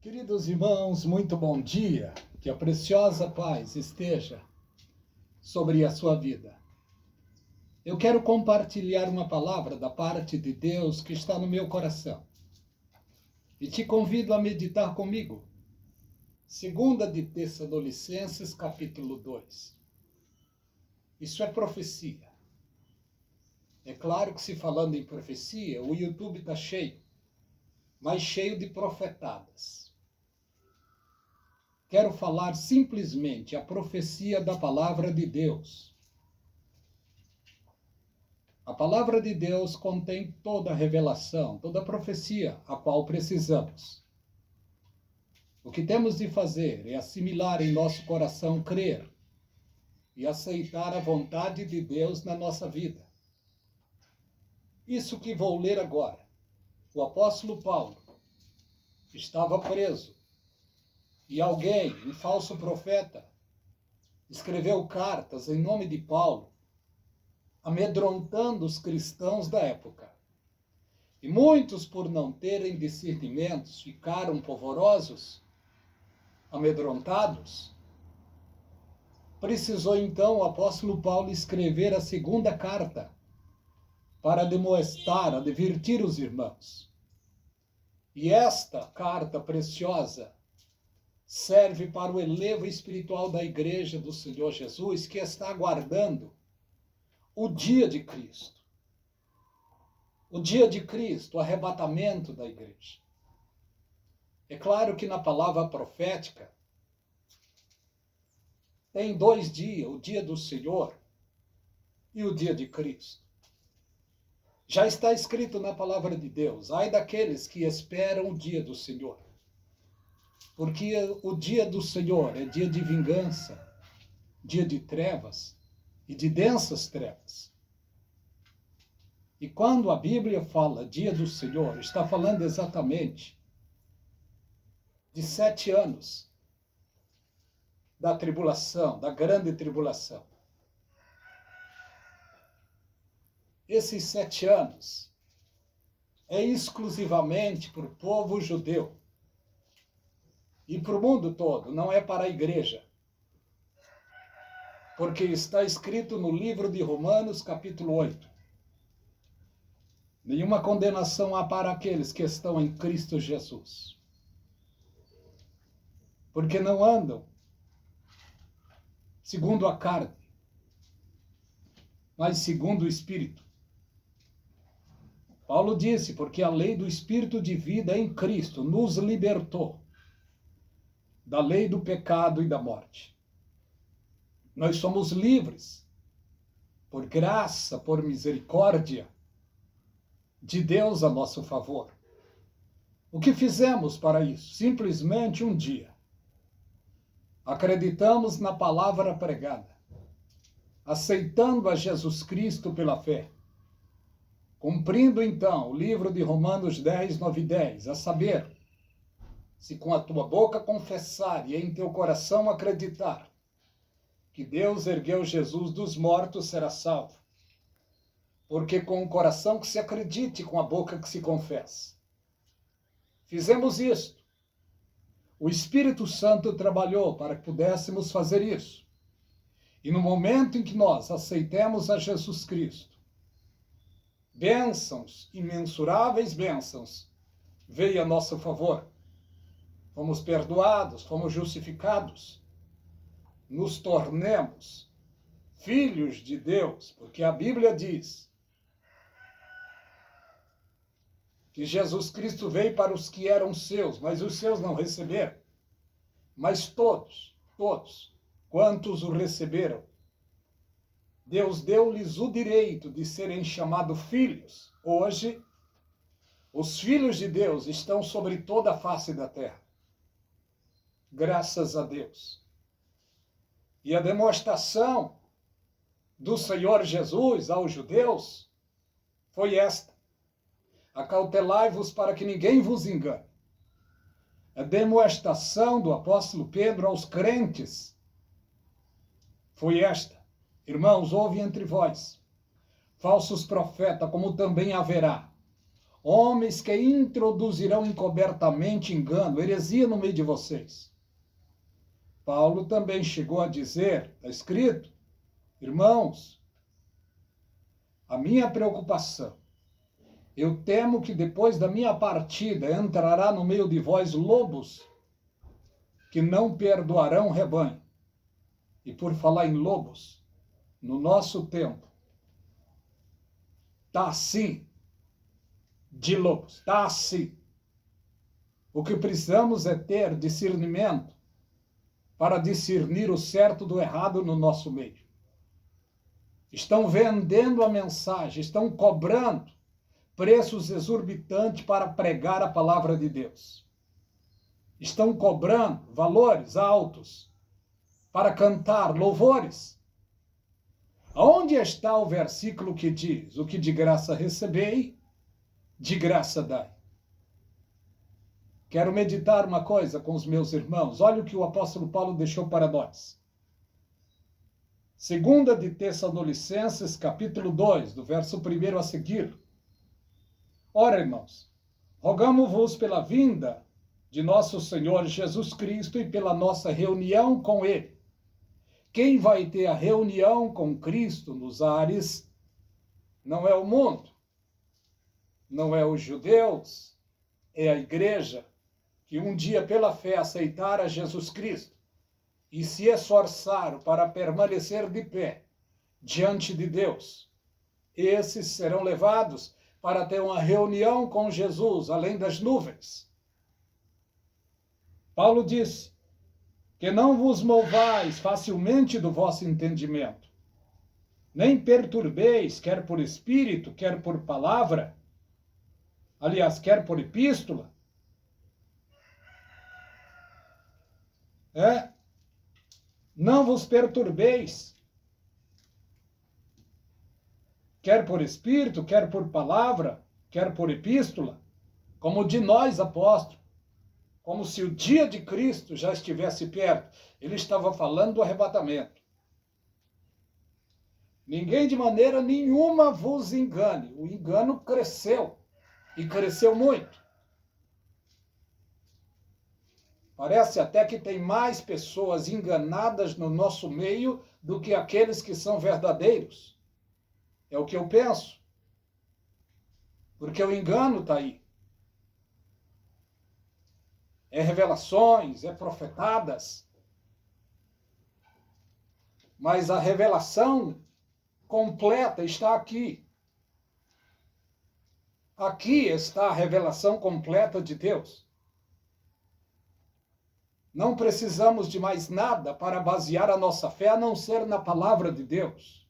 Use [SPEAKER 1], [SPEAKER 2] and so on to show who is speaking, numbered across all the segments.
[SPEAKER 1] Queridos irmãos, muito bom dia. Que a preciosa paz esteja sobre a sua vida. Eu quero compartilhar uma palavra da parte de Deus que está no meu coração. E te convido a meditar comigo. 2 de Tessalonicenses, capítulo 2. Isso é profecia. É claro que se falando em profecia, o YouTube está cheio, mas cheio de profetadas. Quero falar simplesmente a profecia da palavra de Deus. A palavra de Deus contém toda a revelação, toda a profecia a qual precisamos. O que temos de fazer é assimilar em nosso coração, crer e aceitar a vontade de Deus na nossa vida. Isso que vou ler agora. O apóstolo Paulo estava preso e alguém, um falso profeta, escreveu cartas em nome de Paulo, amedrontando os cristãos da época. E muitos, por não terem discernimentos, ficaram polvorosos, amedrontados. Precisou então o apóstolo Paulo escrever a segunda carta para demonstrar, advertir os irmãos. E esta carta preciosa serve para o elevo espiritual da igreja do Senhor Jesus, que está aguardando o dia de Cristo. O dia de Cristo, o arrebatamento da igreja. É claro que na palavra profética tem 2 dias, o dia do Senhor e o dia de Cristo. Já está escrito na palavra de Deus: ai daqueles que esperam o dia do Senhor. Porque o dia do Senhor é dia de vingança, dia de trevas e de densas trevas. E quando a Bíblia fala dia do Senhor, está falando exatamente de 7 anos da tribulação, da grande tribulação. Esses 7 anos é exclusivamente para o povo judeu. E para o mundo todo, não é para a igreja. Porque está escrito no livro de Romanos, capítulo 8. Nenhuma condenação há para aqueles que estão em Cristo Jesus. Porque não andam segundo a carne, mas segundo o Espírito. Paulo disse, porque a lei do Espírito de vida em Cristo nos libertou da lei do pecado e da morte. Nós somos livres, por graça, por misericórdia de Deus a nosso favor. O que fizemos para isso? Simplesmente um dia acreditamos na palavra pregada, aceitando a Jesus Cristo pela fé, cumprindo então o livro de Romanos 10, 9 e 10, a saber, se com a tua boca confessar e em teu coração acreditar que Deus ergueu Jesus dos mortos, será salvo. Porque com o coração que se acredite, com a boca que se confessa. Fizemos isto. O Espírito Santo trabalhou para que pudéssemos fazer isso. E no momento em que nós aceitemos a Jesus Cristo, bênçãos, imensuráveis bênçãos, veio a nosso favor. Fomos perdoados, fomos justificados, nos tornemos filhos de Deus, porque a Bíblia diz que Jesus Cristo veio para os que eram seus, mas os seus não receberam. Mas todos, quantos o receberam, Deus deu-lhes o direito de serem chamados filhos. Hoje, os filhos de Deus estão sobre toda a face da terra. Graças a Deus. E a demonstração do Senhor Jesus aos judeus foi esta: acautelai-vos para que ninguém vos engane. A demonstração do apóstolo Pedro aos crentes foi esta: irmãos, houve entre vós falsos profetas, como também haverá homens que introduzirão encobertamente engano, heresia no meio de vocês. Paulo também chegou a dizer, está escrito, irmãos, a minha preocupação, eu temo que depois da minha partida entrará no meio de vós lobos que não perdoarão o rebanho. E por falar em lobos, no nosso tempo, está assim, de lobos, está assim. O que precisamos é ter discernimento para discernir o certo do errado no nosso meio. Estão vendendo a mensagem, estão cobrando preços exorbitantes para pregar a palavra de Deus. Estão cobrando valores altos para cantar louvores. Aonde está o versículo que diz, o que de graça recebei, de graça dai? Quero meditar uma coisa com os meus irmãos. Olha o que o apóstolo Paulo deixou para nós. 2 de Tessalonicenses, capítulo 2, do verso 1 a seguir. Ora, irmãos, rogamo-vos pela vinda de nosso Senhor Jesus Cristo e pela nossa reunião com Ele. Quem vai ter a reunião com Cristo nos ares não é o mundo, não é os judeus, é a igreja que um dia pela fé aceitara Jesus Cristo e se esforçaram para permanecer de pé diante de Deus. Esses serão levados para ter uma reunião com Jesus, além das nuvens. Paulo disse que não vos movais facilmente do vosso entendimento, nem perturbeis, quer por espírito, quer por palavra, aliás, quer por epístola, não vos perturbeis, quer por espírito, quer por palavra, quer por epístola, como de nós, apóstolos, como se o dia de Cristo já estivesse perto. Ele estava falando do arrebatamento. Ninguém de maneira nenhuma vos engane. O engano cresceu, e cresceu muito. Parece até que tem mais pessoas enganadas no nosso meio do que aqueles que são verdadeiros. É o que eu penso. Porque o engano está aí. É revelações, é profetadas. Mas a revelação completa está aqui. Aqui está a revelação completa de Deus. Não precisamos de mais nada para basear a nossa fé, a não ser na palavra de Deus.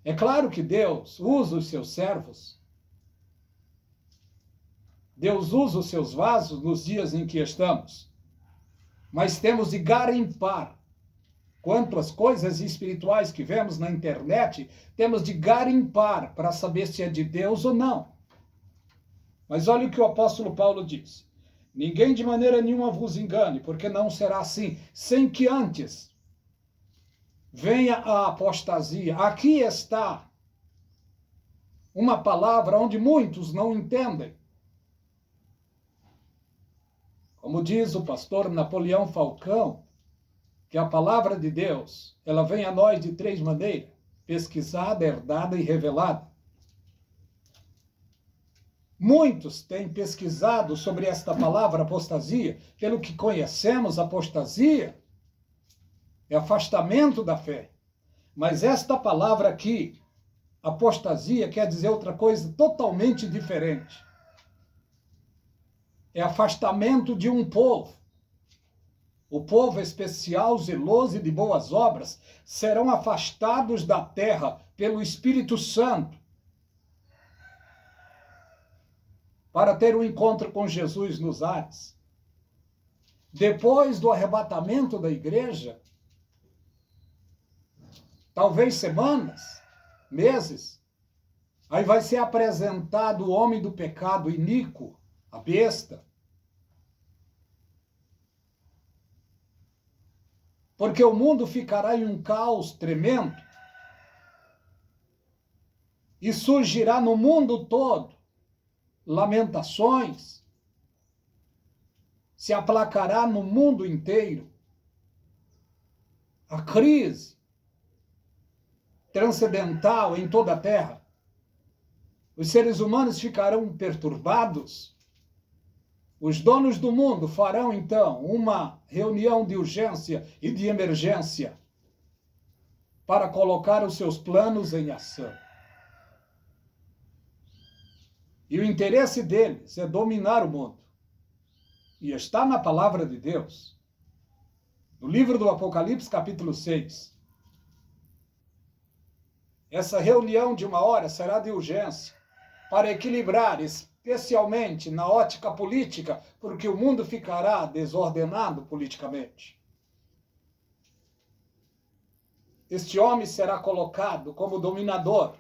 [SPEAKER 1] É claro que Deus usa os seus servos. Deus usa os seus vasos nos dias em que estamos. Mas temos de garimpar. Quanto às coisas espirituais que vemos na internet, temos de garimpar para saber se é de Deus ou não. Mas olha o que o apóstolo Paulo diz. Ninguém de maneira nenhuma vos engane, porque não será assim, sem que antes venha a apostasia. Aqui está uma palavra onde muitos não entendem. Como diz o pastor Napoleão Falcão, que a palavra de Deus, ela vem a nós de três maneiras: pesquisada, herdada e revelada. Muitos têm pesquisado sobre esta palavra apostasia. Pelo que conhecemos, apostasia é afastamento da fé. Mas esta palavra aqui, apostasia, quer dizer outra coisa totalmente diferente. É afastamento de um povo. O povo especial, zeloso e de boas obras serão afastados da terra pelo Espírito Santo para ter um encontro com Jesus nos ares. Depois do arrebatamento da igreja, talvez semanas, meses, aí vai ser apresentado o homem do pecado iníquo, a besta. Porque o mundo ficará em um caos tremendo. e surgirá no mundo todo lamentações, se aplacará no mundo inteiro a crise transcendental em toda a Terra. Os seres humanos ficarão perturbados. Os donos do mundo farão, então, uma reunião de urgência e de emergência para colocar os seus planos em ação. E o interesse deles é dominar o mundo. E está na palavra de Deus. No livro do Apocalipse, capítulo 6. Essa reunião de 1 hora será de urgência para equilibrar, especialmente na ótica política, porque o mundo ficará desordenado politicamente. Este homem será colocado como dominador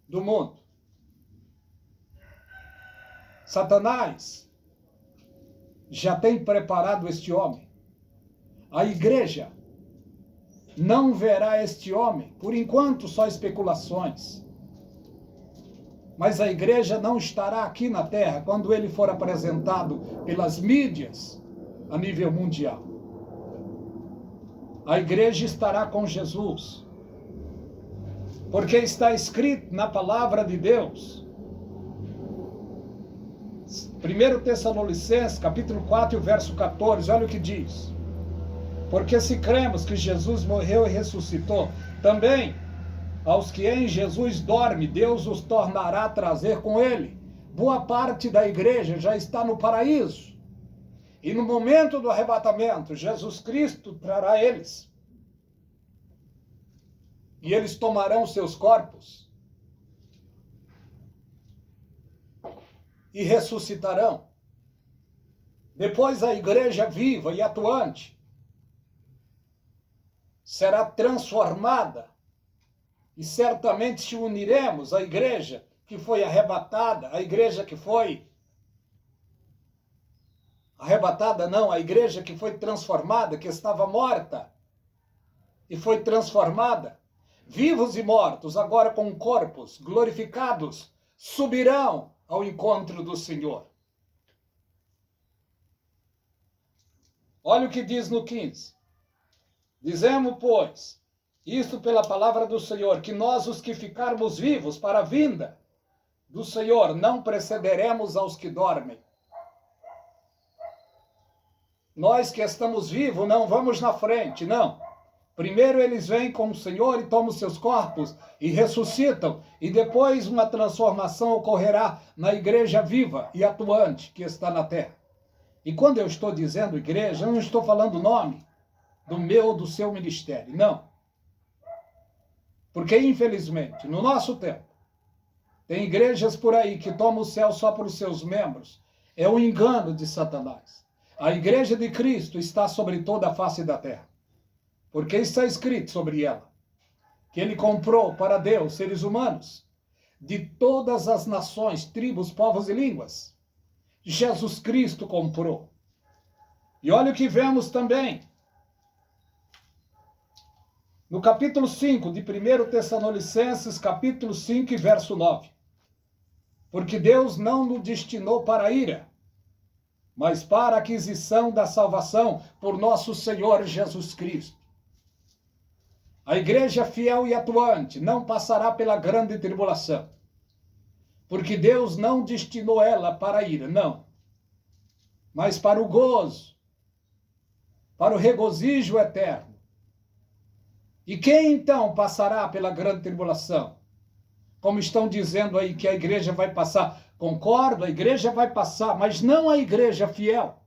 [SPEAKER 1] do mundo. Satanás já tem preparado este homem. A igreja não verá este homem, por enquanto só especulações. Mas a igreja não estará aqui na terra quando ele for apresentado pelas mídias a nível mundial. A igreja estará com Jesus. Porque está escrito na palavra de Deus. 1 Tessalonicenses, capítulo 4, verso 14, olha o que diz. Porque se cremos que Jesus morreu e ressuscitou, também aos que em Jesus dorme, Deus os tornará a trazer com ele. Boa parte da igreja já está no paraíso. E no momento do arrebatamento, Jesus Cristo trará eles. E eles tomarão seus corpos e ressuscitarão. Depois a igreja viva e atuante será transformada e certamente se uniremos à igreja que foi arrebatada, a igreja que foi arrebatada não, a igreja que foi transformada, que estava morta e foi transformada. Vivos e mortos, agora com corpos glorificados, subirão ao encontro do Senhor. Olha o que diz no 15. Dizemos, pois, isto pela palavra do Senhor, que nós, os que ficarmos vivos para a vinda do Senhor, não precederemos aos que dormem. Nós que estamos vivos não vamos na frente, não. Primeiro eles vêm com o Senhor e tomam seus corpos e ressuscitam. E depois uma transformação ocorrerá na igreja viva e atuante que está na terra. E quando eu estou dizendo igreja, eu não estou falando o nome do meu ou do seu ministério, não. Porque, infelizmente, no nosso tempo, tem igrejas por aí que tomam o céu só para os seus membros. É um engano de Satanás. A igreja de Cristo está sobre toda a face da terra. Porque está escrito sobre ela que ele comprou para Deus seres humanos de todas as nações, tribos, povos e línguas. Jesus Cristo comprou. E olha o que vemos também no capítulo 5 de 1 Tessalonicenses, capítulo 5 e verso 9. Porque Deus não nos destinou para a ira, mas para a aquisição da salvação por nosso Senhor Jesus Cristo. A igreja fiel e atuante não passará pela grande tribulação, porque Deus não destinou ela para a ira, não, mas para o gozo, para o regozijo eterno. E quem então passará pela grande tribulação? Como estão dizendo aí que a igreja vai passar, concordo, a igreja vai passar, mas não a igreja fiel.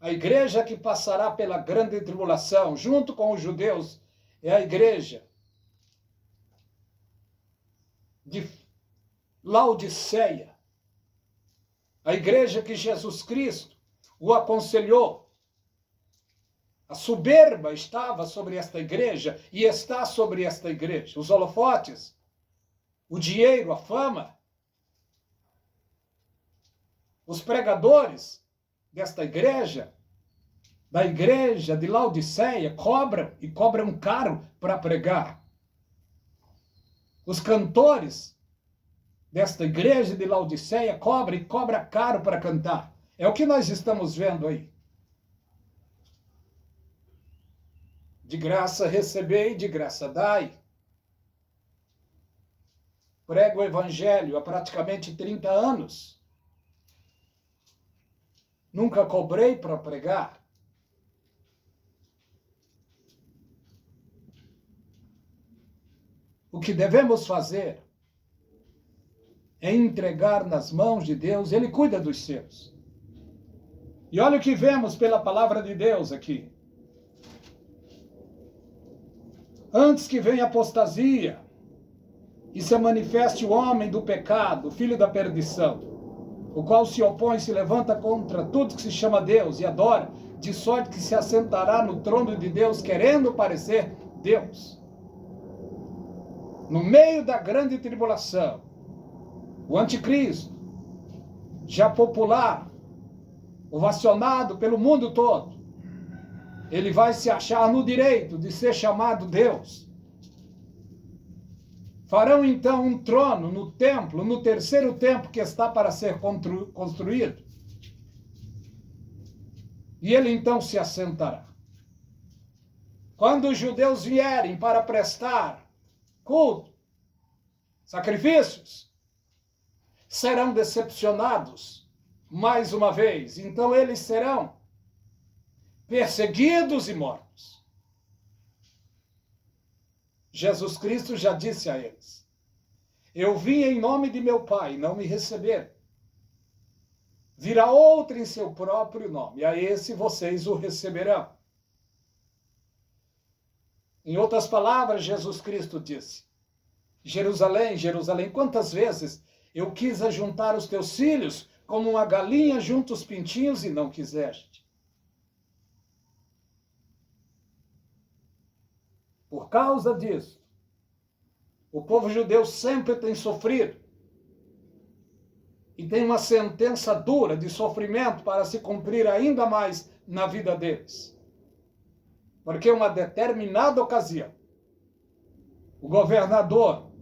[SPEAKER 1] A igreja que passará pela grande tribulação, junto com os judeus, é a igreja de Laodiceia. A igreja que Jesus Cristo o aconselhou. A soberba estava sobre esta igreja e está sobre esta igreja. Os holofotes, o dinheiro, a fama, os pregadores desta igreja, da igreja de Laodiceia, cobram e cobram caro para pregar. Os cantores desta igreja de Laodiceia cobra caro para cantar. É o que nós estamos vendo aí. De graça recebei, de graça dai. Prego o evangelho há praticamente 30 anos. Nunca cobrei para pregar. O que devemos fazer é entregar nas mãos de Deus, Ele cuida dos seus. E olha o que vemos pela palavra de Deus aqui. Antes que venha a apostasia e se manifeste o homem do pecado, o filho da perdição, o qual se opõe e se levanta contra tudo que se chama Deus e adora, de sorte que se assentará no trono de Deus, querendo parecer Deus. No meio da grande tribulação, o anticristo, já popular, ovacionado pelo mundo todo, ele vai se achar no direito de ser chamado Deus. Farão então um trono no templo, no terceiro templo que está para ser construído. E ele então se assentará. Quando os judeus vierem para prestar culto, sacrifícios, serão decepcionados mais uma vez. Então eles serão perseguidos e mortos. Jesus Cristo já disse a eles: eu vim em nome de meu Pai, não me receberam. Virá outro em seu próprio nome, a esse vocês o receberão. Em outras palavras, Jesus Cristo disse: Jerusalém, Jerusalém, quantas vezes eu quis ajuntar os teus filhos como uma galinha junta os pintinhos e não quiseste. Por causa disso, o povo judeu sempre tem sofrido e tem uma sentença dura de sofrimento para se cumprir ainda mais na vida deles. Porque uma determinada ocasião, o governador,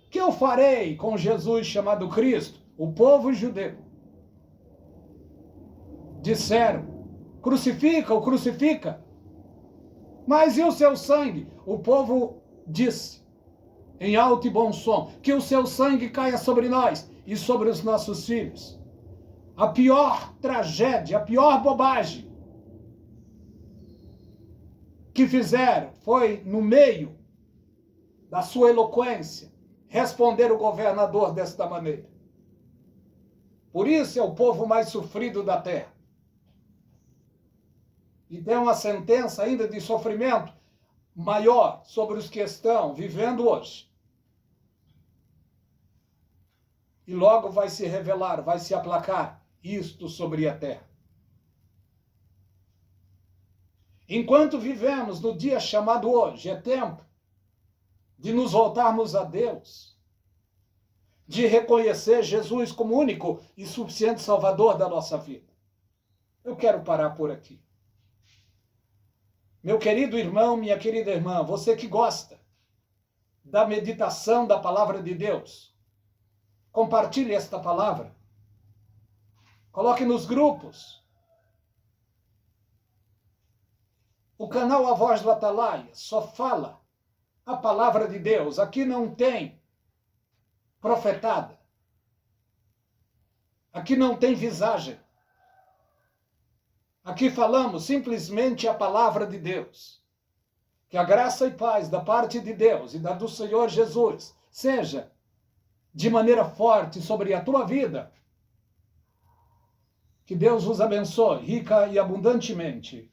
[SPEAKER 1] que eu farei com Jesus chamado Cristo, o povo judeu, disseram: crucifica-o, crucifica. Mas e o seu sangue? O povo disse, em alto e bom som, que o seu sangue caia sobre nós e sobre os nossos filhos. A pior tragédia, a pior bobagem que fizeram foi, no meio da sua eloquência, responder o governador desta maneira. Por isso é o povo mais sofrido da terra. E tem uma sentença ainda de sofrimento maior sobre os que estão vivendo hoje. E logo vai se revelar, vai se aplacar isto sobre a terra. Enquanto vivemos no dia chamado hoje, é tempo de nos voltarmos a Deus, de reconhecer Jesus como único e suficiente Salvador da nossa vida. Eu quero parar por aqui. Meu querido irmão, minha querida irmã, você que gosta da meditação da palavra de Deus, compartilhe esta palavra. Coloque nos grupos. O canal A Voz do Atalaia só fala a palavra de Deus. Aqui não tem profetada. Aqui não tem visagem. Aqui falamos simplesmente a palavra de Deus. Que a graça e paz da parte de Deus e da do Senhor Jesus seja de maneira forte sobre a tua vida. Que Deus vos abençoe rica e abundantemente.